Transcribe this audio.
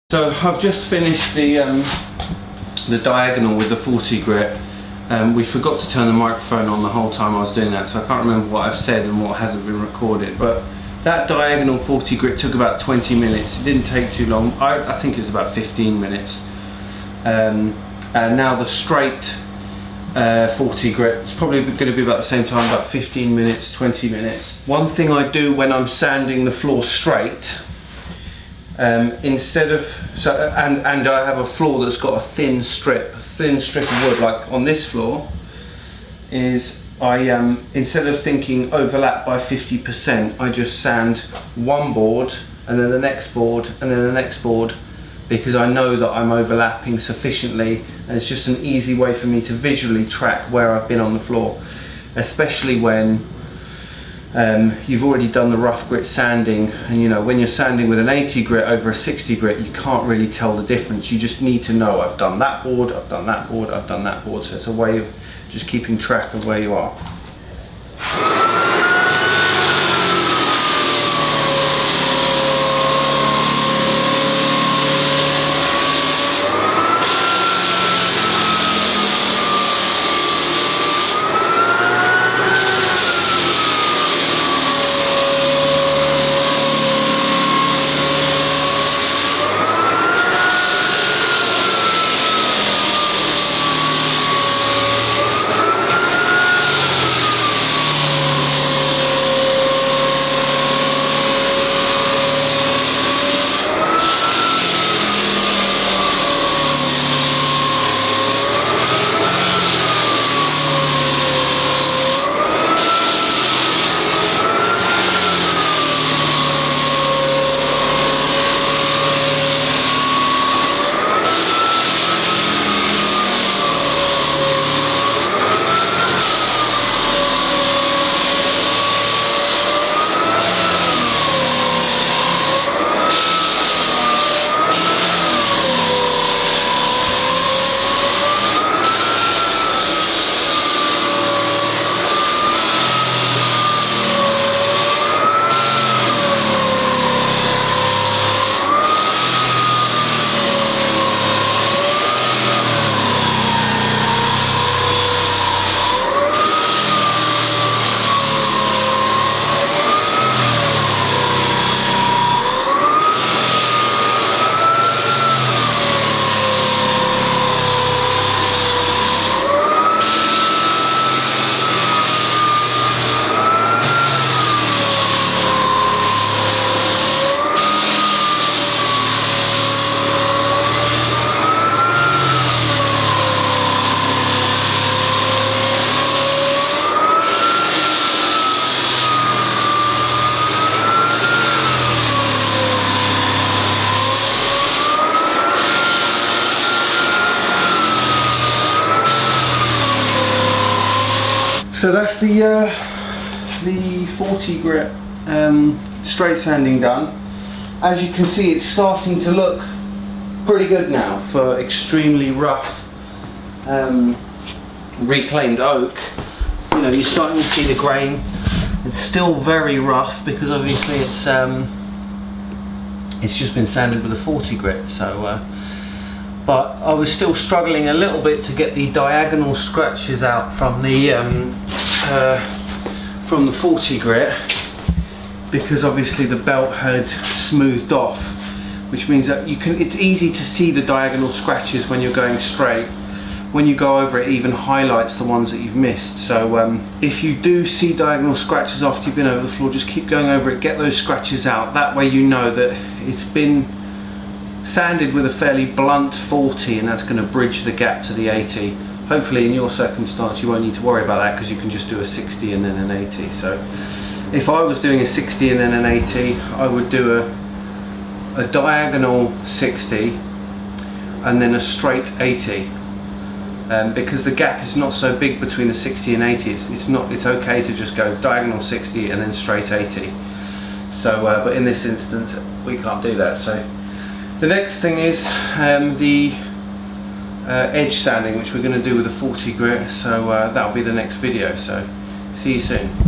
So I've just finished the diagonal with the 40 grit. We forgot to turn the microphone on the whole time I was doing that, so I can't remember what I've said and what hasn't been recorded. But that diagonal 40 grit took about 20 minutes. It didn't take too long. I think it was about 15 minutes. And now the straight 40 grit is probably going to be about the same time, about 15 minutes, 20 minutes. One thing I do when I'm sanding the floor straight, instead of and I have a floor that's got a thin strip of wood, like on this floor, is I instead of thinking overlap by 50%, I just sand one board and then the next board and then the next board, because I know that I'm overlapping sufficiently, and it's just an easy way for me to visually track where I've been on the floor, especially when you've already done the rough grit sanding. And you know, when you're sanding with an 80 grit over a 60 grit, you can't really tell the difference. You just need to know, I've done that board, I've done that board, I've done that board. So it's a way of just keeping track of where you are. So that's the 40 grit straight sanding done. As you can see, it's starting to look pretty good now for extremely rough reclaimed oak. You know, you're starting to see the grain. It's still very rough because obviously it's just been sanded with a 40 grit. So but I was still struggling a little bit to get the diagonal scratches out from the 40 grit, because obviously the belt had smoothed off, which means that it's easy to see the diagonal scratches when you're going straight. When you go over, it even highlights the ones that you've missed. So if you do see diagonal scratches after you've been over the floor, just keep going over it, get those scratches out. That way you know that it's been sanded with a fairly blunt 40, and that's going to bridge the gap to the 80. Hopefully in your circumstance you won't need to worry about that, because you can just do a 60 and then an 80. So if I was doing a 60 and then an 80, I would do a diagonal 60 and then a straight 80, because the gap is not so big between the 60 and 80. It's okay to just go diagonal 60 and then straight 80. So but in this instance we can't do that. So the next thing is the edge sanding, which we're going to do with a 40 grit. So that'll be the next video. So see you soon.